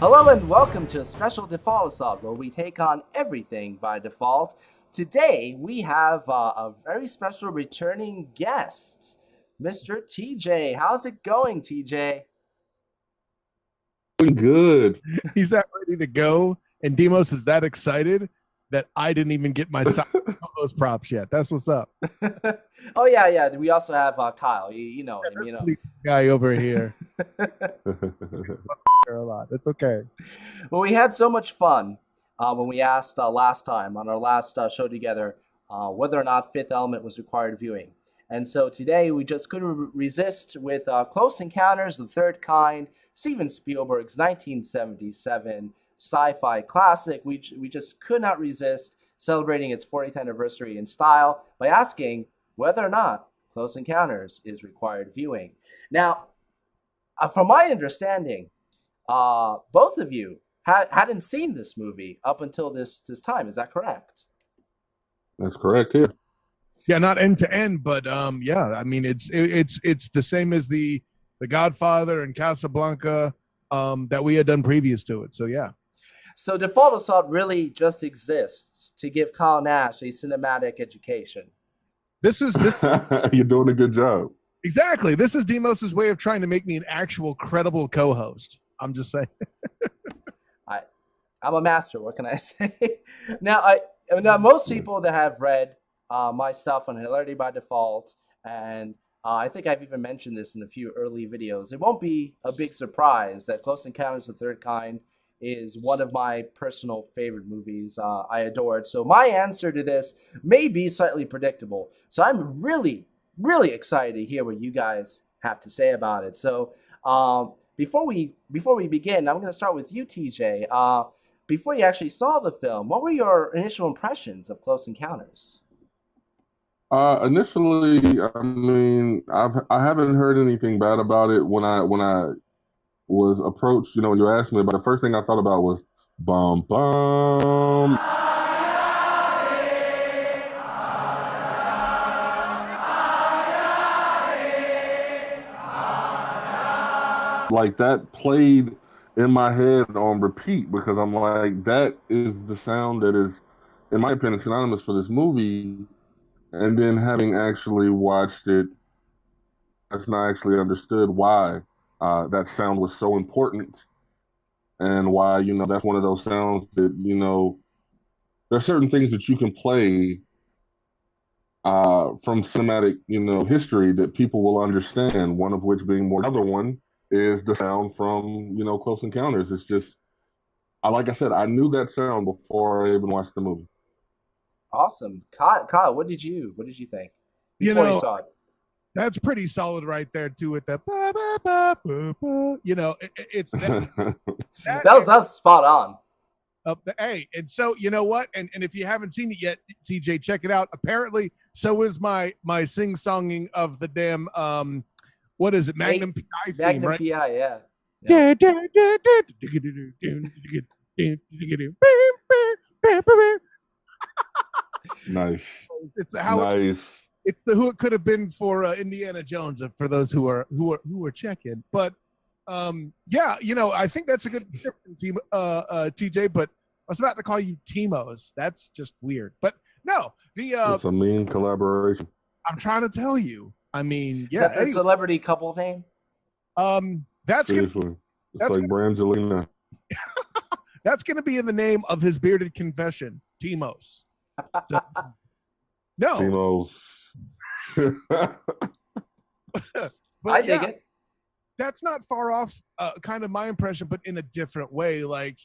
Hello and welcome to a special default assault where we take on everything by default. Today we have a very special returning guest, Mr. TJ. How's it going, TJ? Good. He's that ready to go, and Demos is that excited that I didn't even get my those props yet. That's what's up. Oh yeah. We also have Kyle. You know him. You know, guy over here. A lot. It's okay. Well, we had so much fun when we asked last time on our last show together whether or not Fifth Element was required viewing. And so today we just couldn't resist with Close Encounters of the Third Kind, Steven Spielberg's 1977 sci-fi classic. We just could not resist celebrating its 40th anniversary in style by asking whether or not Close Encounters is required viewing. Now, from my understanding, both of you hadn't seen this movie up until this time. Is that correct? That's correct. Yeah. Yeah, not end to end, but yeah. I mean, it's the same as the Godfather and Casablanca that we had done previous to it. So yeah. So Default Assault really just exists to give Kyle Nash a cinematic education. This. You're doing a good job. Exactly. This is Demos's way of trying to make me an actual credible co-host. I'm just saying. I'm a master. What can I say? Now, most people that have read myself on Hilarity by Default, and I think I've even mentioned this in a few early videos, it won't be a big surprise that Close Encounters of the Third Kind is one of my personal favorite movies. I adore it. So my answer to this may be slightly predictable. So I'm really excited to hear what you guys have to say about it. So before we begin, I'm going to start with you, TJ. Before you actually saw the film, what were your initial impressions of Close Encounters? Initially, I mean, I haven't heard anything bad about it. When I was approached, when you asked me about it, the first thing I thought about was bum bum. Like that played in my head on repeat because I'm like, that is the sound that is, in my opinion, synonymous for this movie. And then having actually watched it, that's not actually understood why that sound was so important and why, that's one of those sounds that, there are certain things that you can play from cinematic, history that people will understand, one of which being more, another one is the sound from, Close Encounters. It's just, like I said, I knew that sound before I even watched the movie. Awesome. Kyle, what did you think before you saw it? That's pretty solid right there too with that ba, ba, ba, ba, ba. It's that, that was spot on. Hey, and so you know what? And if you haven't seen it yet, TJ, check it out. Apparently, so is my sing-songing of the damn what is it? Magnum PI theme, Magnum right? PI, yeah. Nice. It's how nice. It's the who it could have been for Indiana Jones, for those who are checking. But yeah, I think that's a good team, TJ. But I was about to call you Timos. That's just weird. But no, it's a mean collaboration. I'm trying to tell you. I mean, yeah. Is that the celebrity couple name? That's seriously. It's like Brangelina. That's gonna be in the name of his bearded confession, Timos. So, no. Timos. I dig it. That's not far off kind of my impression, but in a different way. Like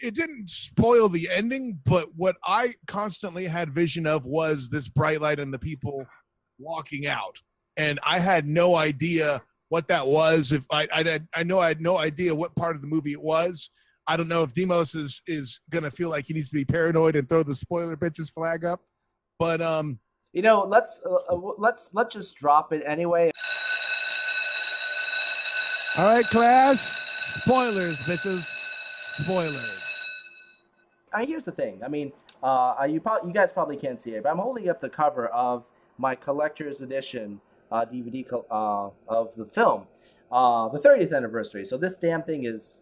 it didn't spoil the ending, but what I constantly had vision of was this bright light and the people walking out. And I had no idea what that was. If I know I had no idea what part of the movie it was. I don't know if Demos is gonna feel like he needs to be paranoid and throw the spoiler bitches flag up. But let's just drop it anyway. All right, class. Spoilers, bitches. Spoilers. Here's the thing. I mean, you guys probably can't see it, but I'm holding up the cover of my collector's edition DVD of the film. the 30th anniversary. So this damn thing is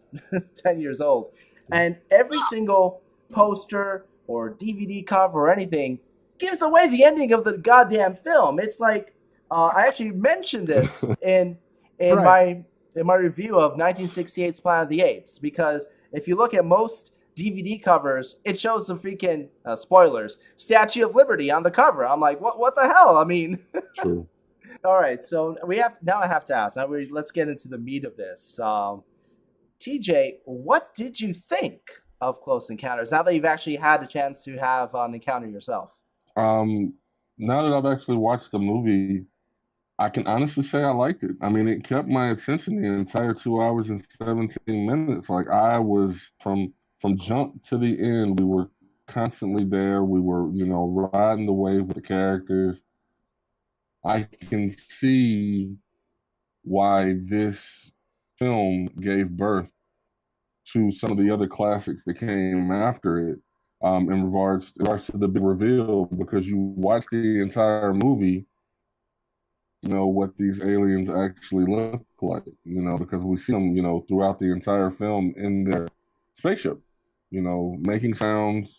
10 years old. And every single poster or DVD cover or anything gives away the ending of the goddamn film. It's like I actually mentioned this in right. my review of 1968's Planet of the Apes, because if you look at most DVD covers, it shows the freaking spoilers, Statue of Liberty on the cover. I'm like, what the hell? I mean, True. all right. So now I have to ask. Let's get into the meat of this. TJ, what did you think of Close Encounters now that you've actually had a chance to have an encounter yourself? Um, Now that I've actually watched the movie, I can honestly say I liked it. I mean, it kept my attention the entire 2 hours and 17 minutes. Like I was from jump to the end, we were constantly there. We were, riding the wave with the characters. I can see why this film gave birth to some of the other classics that came after it, in regards to the big reveal, because you watch the entire movie, what these aliens actually look like, because we see them, throughout the entire film in their spaceship, making sounds,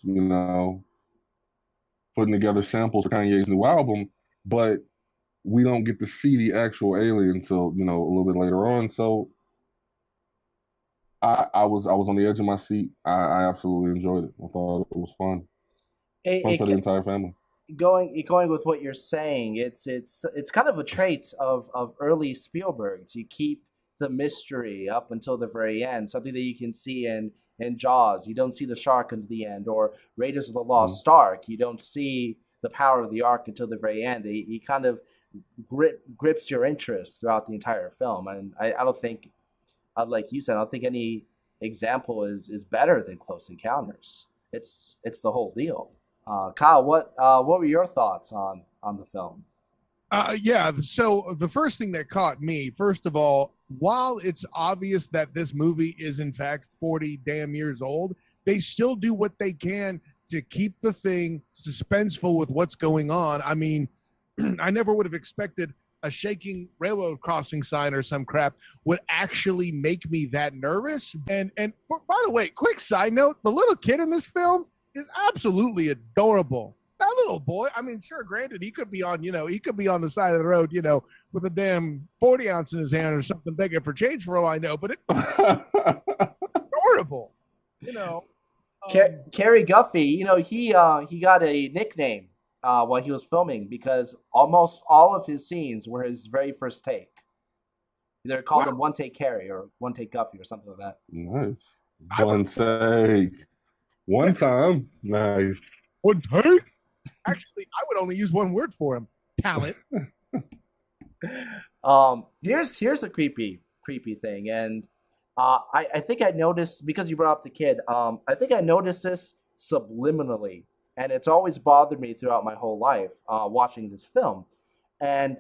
putting together samples for Kanye's new album, but we don't get to see the actual alien until, a little bit later on. So I was on the edge of my seat. I absolutely enjoyed it. I thought it was fun. Fun for the It, entire family. going with what you're saying, it's kind of a trait of early Spielberg to keep the mystery up until the very end. Something that you can see in Jaws. You don't see the shark until the end, or Raiders of the Mhm. Lost Ark. You don't see the power of the Ark until the very end. He kind of grips your interest throughout the entire film, and I don't think, like you said, I don't think any example is better than Close Encounters. It's the whole deal. Kyle, what were your thoughts on the film? Yeah. So the first thing that caught me, first of all, while it's obvious that this movie is in fact 40 damn years old, they still do what they can to keep the thing suspenseful with what's going on. I mean, I never would have expected a shaking railroad crossing sign or some crap would actually make me that nervous. And by the way, quick side note, the little kid in this film is absolutely adorable. That little boy, I mean, sure, granted, he could be on, he could be on the side of the road, with a damn 40 ounce in his hand or something begging for change for all I know, but it's adorable, you know. Carrie Guffey, he got a nickname while he was filming because almost all of his scenes were his very first take. They called him Wow. One Take Carrie or One Take Guffey or something like that. Nice. I would One take. One time. Nice. one take. Actually, I would only use one word for him: talent. Here's a creepy thing, and I think I noticed because you brought up the kid. I think I noticed this subliminally, and it's always bothered me throughout my whole life watching this film, and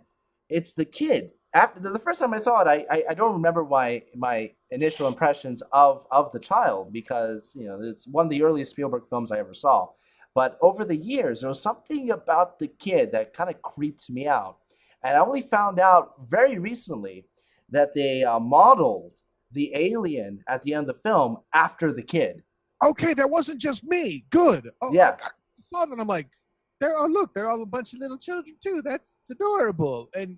it's the kid. After the first time I saw it, I don't remember my initial impressions of the child because it's one of the earliest Spielberg films I ever saw. But over the years, there was something about the kid that kind of creeped me out. And I only found out very recently that they modeled the alien at the end of the film after the kid. Okay, that wasn't just me. Good. Oh, Yeah, I saw that. I'm like, look, they're all a bunch of little children too. That's adorable. And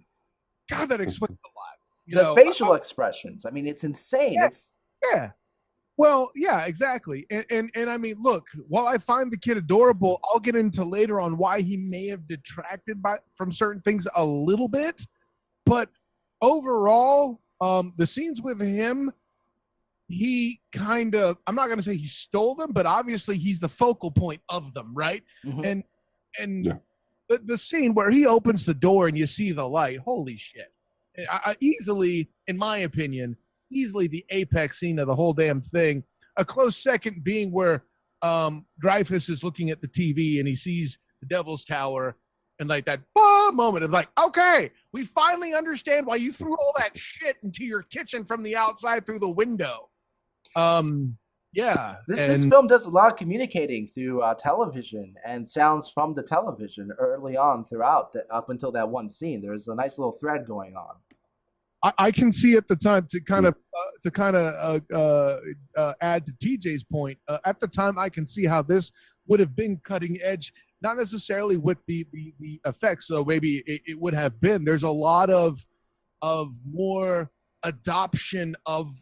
God, that explains a lot. the facial expressions. I mean, it's insane. Yeah, It's yeah. Well, yeah, exactly. And I mean, look, while I find the kid adorable, I'll get into later on why he may have detracted from certain things a little bit. But overall, the scenes with him, he kind of, I'm not going to say he stole them, but obviously he's the focal point of them, right? mhm. And and Yeah. the scene where he opens the door and you see the light, holy shit. Easily, in my opinion, easily the apex scene of the whole damn thing. A close second being where Dreyfus is looking at the TV and he sees the Devil's Tower and like that moment of like, okay, we finally understand why you threw all that shit into your kitchen from the outside through the window. Yeah. This And film does a lot of communicating through television and sounds from the television early on throughout up until that one scene. There's a nice little thread going on. I can see at the time to kind of add to TJ's point. At the time, I can see how this would have been cutting edge, not necessarily with the effects, though maybe it would have been. There's a lot of more adoption of,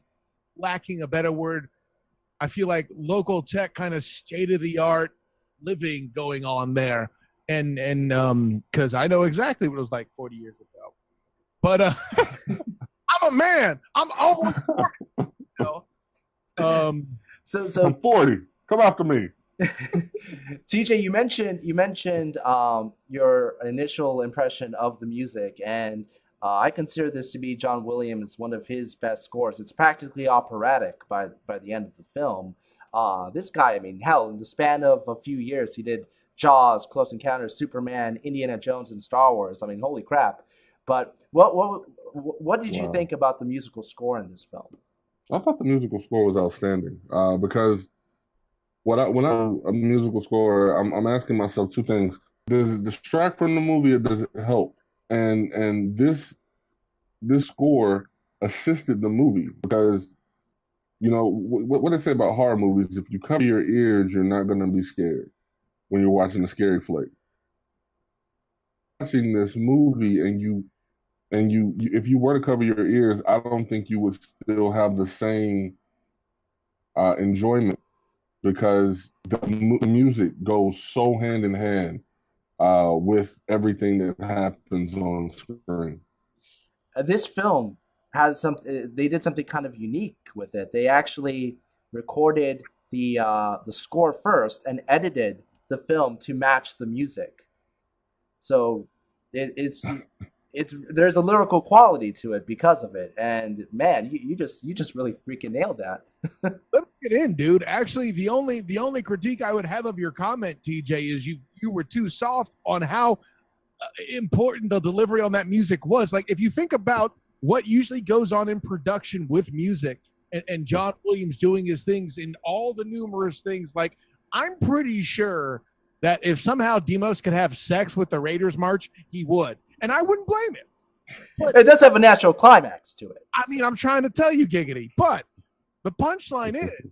lacking a better word, I feel like local tech, kind of state of the art living going on there, and because I know exactly what it was like 40 years ago. But I'm a man. I'm almost 40. You know? So I'm 40. Come after me. TJ, you mentioned your initial impression of the music, and I consider this to be John Williams' one of his best scores. It's practically operatic by the end of the film. This guy, I mean, hell, in the span of a few years, he did Jaws, Close Encounters, Superman, Indiana Jones, and Star Wars. I mean, holy crap! But what did you think about the musical score in this film? I thought the musical score was outstanding because when I'm a musical score, I'm asking myself two things: does it distract from the movie, or does it help? And this score assisted the movie because, you know, what they say about horror movies: if you cover your ears, you're not going to be scared when you're watching a scary flick. Watching this movie, and you if you were to cover your ears, I don't think you would still have the same enjoyment, because the music goes so hand in hand with everything that happens on screen. This film has something. They did something kind of unique with it. They actually recorded the score first and edited the film to match the music. So it's there's a lyrical quality to it because of it. And man, you just really freaking nailed that. Let me get in, dude. Actually, the only critique I would have of your comment, TJ, is you were too soft on how important the delivery on that music was. Like, if you think about what usually goes on in production with music, and John Williams doing his things in all the numerous things, like, I'm pretty sure that if somehow Demos could have sex with the Raiders March, he would. And I wouldn't blame him. But it does have a natural climax to it. I mean, I'm trying to tell you, Giggity. But the punchline is,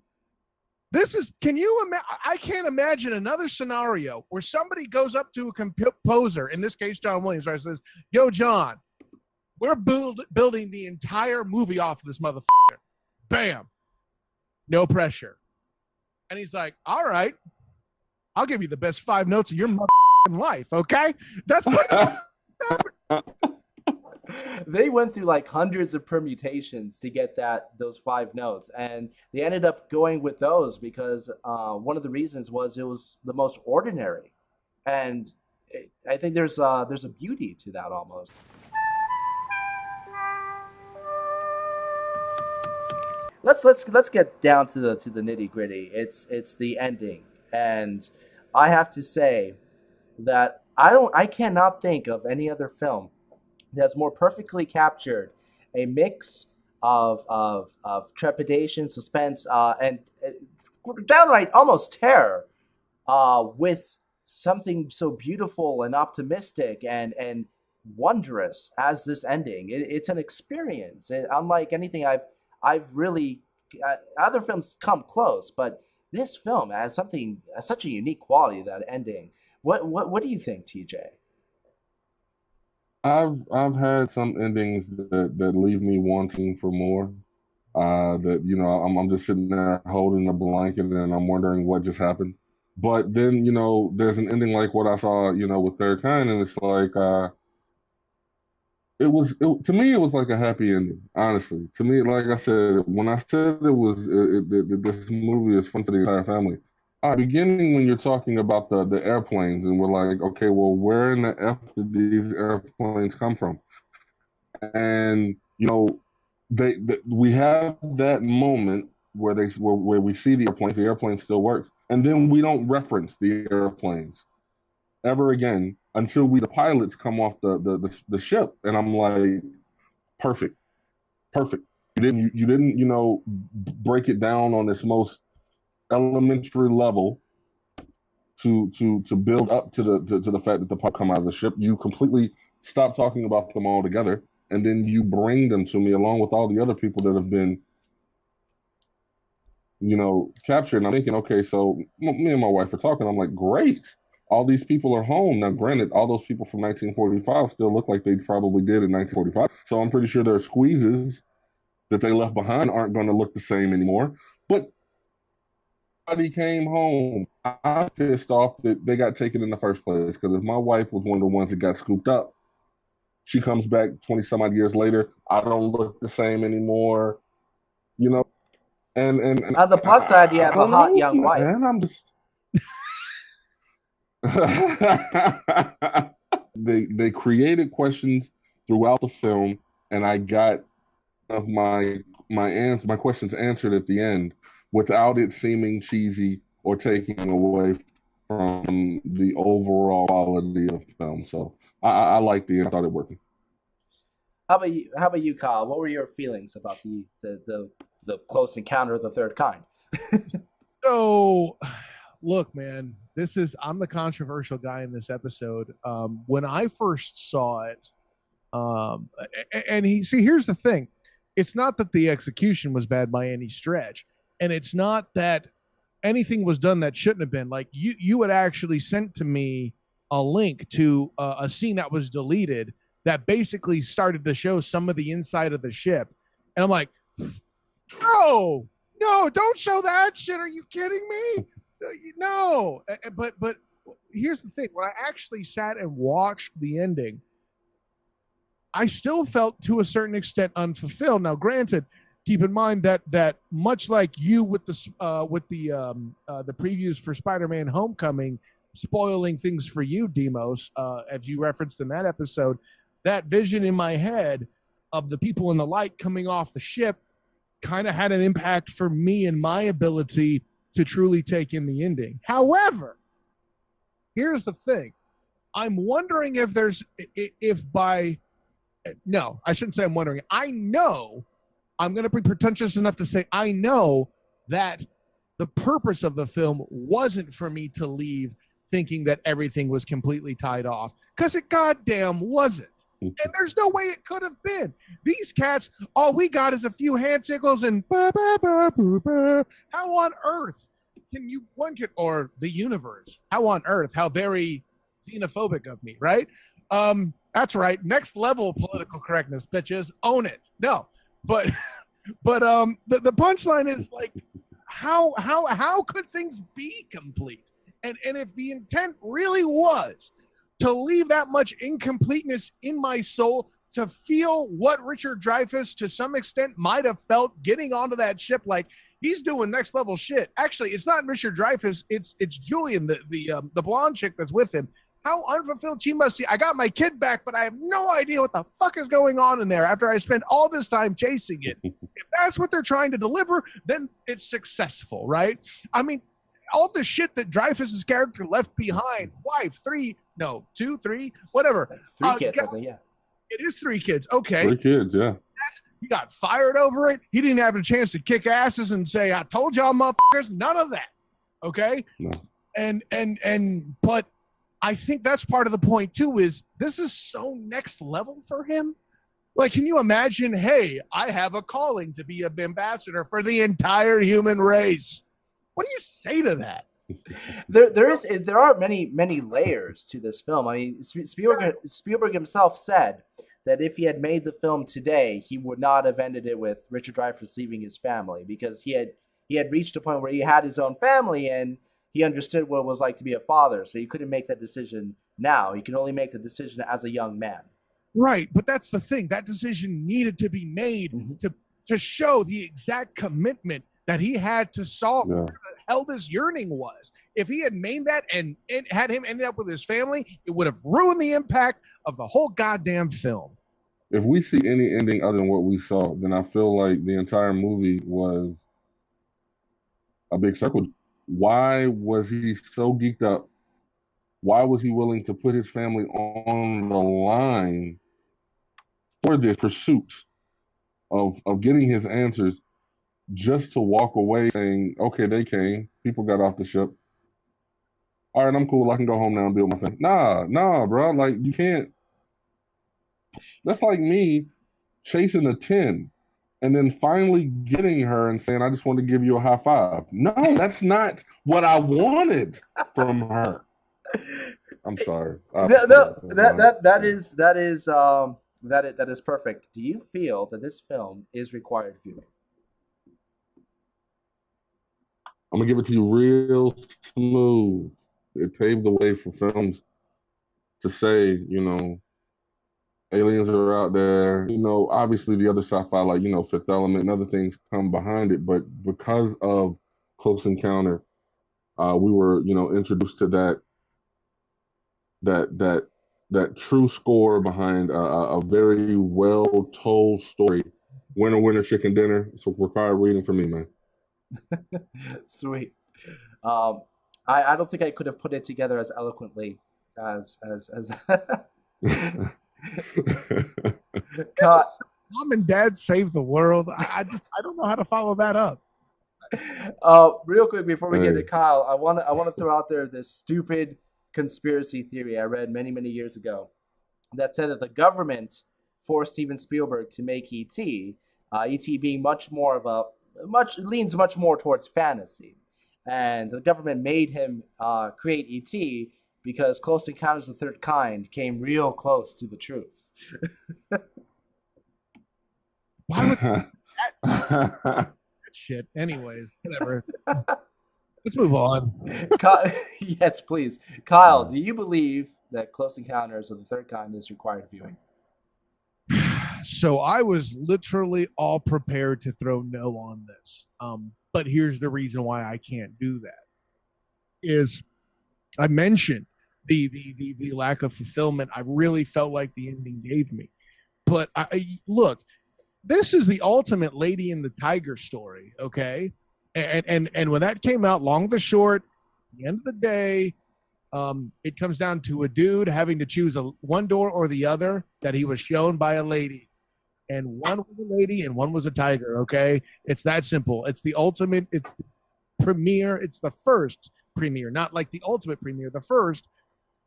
this is, can you imagine? I can't imagine another scenario where somebody goes up to a composer, in this case, John Williams, right, says, "Yo, John, we're building the entire movie off of this motherfucker." Bam. No pressure. And he's like, "All right, I'll give you the best 5 notes of your motherfucking life, okay?" That's what they went through like hundreds of permutations to get those 5 notes, and they ended up going with those because one of the reasons was it was the most ordinary, and I think there's a beauty to that almost. Let's get down to the nitty gritty. It's the ending, and I have to say that I cannot think of any other film that's more perfectly captured a mix of trepidation, suspense, and downright almost terror, with something so beautiful and optimistic and wondrous as this ending. It's an experience, unlike anything I've really. Other films come close, but this film has such a unique quality. That ending. What do you think, TJ? I've had some endings that leave me wanting for more. That, you know, I'm just sitting there holding a blanket and I'm wondering what just happened. But then, you know, there's an ending like what I saw, you know, with Third Kind, and it's like to me it was like a happy ending. Honestly, to me, like I said, when I said this movie is fun for the entire family. Beginning when you're talking about the airplanes, and we're like, okay, well, where in the F did these airplanes come from? And, you know, we have that moment where where we see the airplane still works, and then we don't reference the airplanes ever again until the pilots come off the ship, and I'm like, perfect. You didn't, you know, break it down on this most elementary level to build up to the fact that the pilot come out of the ship. You completely stop talking about them altogether, and then you bring them to me along with all the other people that have been, captured. And I'm thinking, okay, so me and my wife are talking. I'm like, great. All these people are home. Now, granted, all those people from 1945 still look like they probably did in 1945. So I'm pretty sure their squeezes that they left behind aren't going to look the same anymore. But he came home. I'm pissed off that they got taken in the first place, because if my wife was one of the ones that got scooped up, she comes back 20 some odd years later, I don't look the same anymore, you know. And On the plus side, you have a don't hot know, young wife. man. I'm just they created questions throughout the film, and I got of my questions answered at the end without it seeming cheesy or taking away from the overall quality of the film. So I liked the end. I thought it worked. How about you, Kyle? What were your feelings about the close encounter of the third kind? So, look, man, I'm the controversial guy in this episode. When I first saw it, here's the thing. It's not that the execution was bad by any stretch, and it's not that anything was done that shouldn't have been. Like you had actually sent to me a link to a scene that was deleted that basically started to show some of the inside of the ship, and I'm like, no, don't show that shit. Are you kidding me? No. But here's the thing. When I actually sat and watched the ending, I still felt to a certain extent unfulfilled. Now, granted, keep in mind that much like you with the previews for Spider-Man: Homecoming spoiling things for you, Demos, as you referenced in that episode, that vision in my head of the people in the light coming off the ship kind of had an impact for me and my ability to truly take in the ending. However, here's the thing. I'm wondering no, I shouldn't say I'm wondering. I know, I'm going to be pretentious enough to say I know that the purpose of the film wasn't for me to leave thinking that everything was completely tied off, because it goddamn wasn't. And there's no way it could have been. These cats, all we got is a few hand signals and how on earth can you, or the universe, how on earth, how very xenophobic of me, right? That's right. Next level political correctness, bitches. Own it. No, but the punchline is like, how could things be complete? And if the intent really was to leave that much incompleteness in my soul, to feel what Richard Dreyfuss to some extent might have felt getting onto that ship, like he's doing next level shit. Actually, it's not Richard Dreyfuss. It's Julian, the blonde chick that's with him. How unfulfilled she must be. I got my kid back, but I have no idea what the fuck is going on in there after I spent all this time chasing it. If that's what they're trying to deliver, then it's successful, right? I mean, all the shit that Dreyfuss's character left behind, wife, 2, 3, whatever. 3 kids, I think, yeah. It is 3 kids. Okay. 3 kids, yeah. He got fired over it. He didn't have a chance to kick asses and say, I told y'all motherfuckers, none of that. Okay? No. But I think that's part of the point too, is this is so next level for him. Like, can you imagine, hey, I have a calling to be an ambassador for the entire human race. What do you say to that? There are many layers to this film. I mean, Spielberg himself said that if he had made the film today, he would not have ended it with Richard Dreyfuss leaving his family, because he had reached a point where he had his own family and he understood what it was like to be a father. So he couldn't make that decision now. He could only make the decision as a young man. Right, but that's the thing. That decision needed to be made to show the exact commitment that he had to solve where the hell this yearning was. If he had made that and had him end up with his family, it would have ruined the impact of the whole goddamn film. If we see any ending other than what we saw, then I feel like the entire movie was a big circle. Why was he so geeked up? Why was he willing to put his family on the line for this pursuit of getting his answers, just to walk away saying, okay, they came, people got off the ship, all right, I'm cool, I can go home now and build my family? Nah, bro, like, you can't. That's like me chasing a 10, and then finally getting her and saying, I just want to give you a high five. No, that's not what I wanted from her. I'm sorry. No, that is perfect. Do you feel that this film is required viewing? I'm gonna give it to you real smooth. It paved the way for films to say, aliens are out there. Obviously the other sci-fi, like, Fifth Element and other things come behind it. But because of Close Encounter, we were, introduced to that true score behind a very well told story. Winner, winner, chicken dinner. It's required reading for me, man. Sweet. I don't think I could have put it together as eloquently as Mom and Dad save the world. I don't know how to follow that up. Real quick before we get to Kyle, I want to throw out there this stupid conspiracy theory I read many years ago that said that the government forced Steven Spielberg to make E.T. E.T. being leans much more towards fantasy, and the government made him create E.T. because Close Encounters of the Third Kind came real close to the truth. Why would that shit? Anyways, whatever. Let's move on. Yes, please. Kyle, do you believe that Close Encounters of the Third Kind is required viewing? So I was literally all prepared to throw no on this. But here's the reason why I can't do that. Is I mentioned the lack of fulfillment I really felt like the ending gave me. But look, this is the ultimate Lady and the Tiger story, okay? And when that came out, long the short, at the end of the day, it comes down to a dude having to choose one door or the other that he was shown by a lady. And one was a lady and one was a tiger, okay? It's that simple. It's the ultimate, it's the premiere, it's the first premiere, not like the ultimate premiere, the first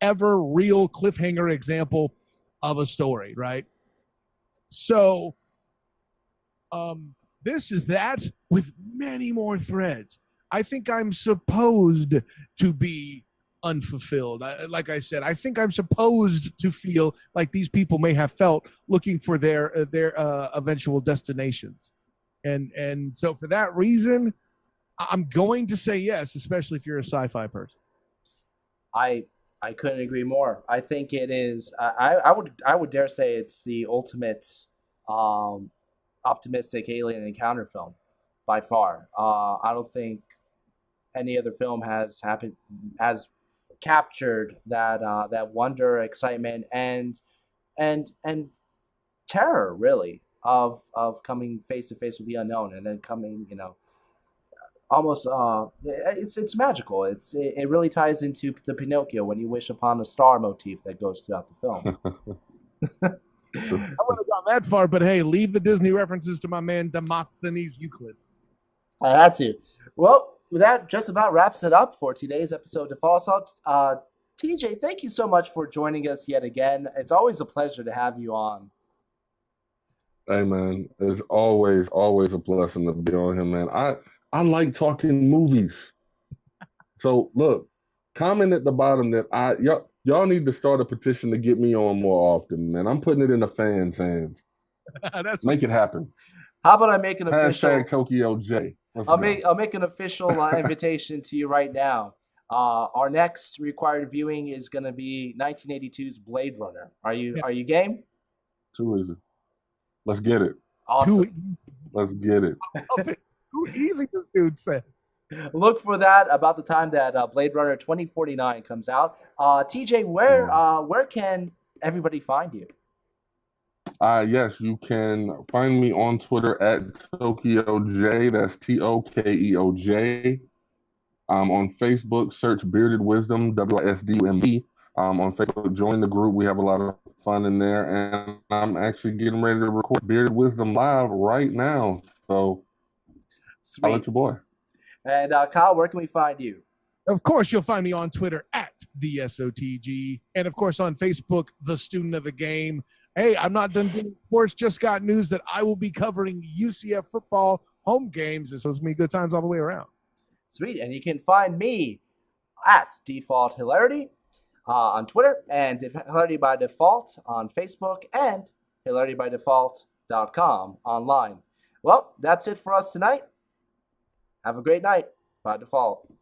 ever real cliffhanger example of a story, right? So, this is that with many more threads. I think I'm supposed to be unfulfilled. Like I said, I think I'm supposed to feel like these people may have felt looking for their eventual destinations. And so for that reason, I'm going to say yes, especially if you're a sci-fi person. I couldn't agree more. I think it is. I would dare say it's the ultimate optimistic alien encounter film by far. I don't think any other film has captured that wonder, excitement, and terror, really, of coming face to face with the unknown, and then coming, almost it's magical. It really ties into the Pinocchio when you wish upon a star motif that goes throughout the film. I wouldn't have gone that far, but hey, leave the Disney references to my man Demosthenes Euclid. I had to. Well, that just about wraps it up for today's episode of False Out. TJ, thank you so much for joining us yet again. It's always a pleasure to have you on. Hey, man, it's always a blessing to be on here, man. I like talking movies. So, look, comment at the bottom that y'all need to start a petition to get me on more often, man. I'm putting it in the fans' hands. Make it happen. How about I make an official hashtag Tokyo J. I'll make an official invitation to you right now. Our next required viewing is going to be 1982's Blade Runner. Are you game? Too easy. Let's get it. Awesome. Let's get it. Too easy, this dude said. Look for that about the time that Blade Runner 2049 comes out. TJ, where can everybody find you? Yes, you can find me on Twitter at Tokyo J. That's TOKEOJ. On Facebook, search Bearded Wisdom, WISDUMB. On Facebook, join the group. We have a lot of fun in there, and I'm actually getting ready to record Bearded Wisdom live right now. So, Sweet. I'll let your boy. And Kyle, where can we find you? Of course, you'll find me on Twitter at the SOTG, and of course on Facebook, The Student of the Game. Hey, I'm not done doing sports. Just got news that I will be covering UCF football home games. And so it's going to be good times all the way around. Sweet. And you can find me at Default Hilarity on Twitter, and Hilarity by Default on Facebook, and hilaritybydefault.com online. Well, that's it for us tonight. Have a great night by default.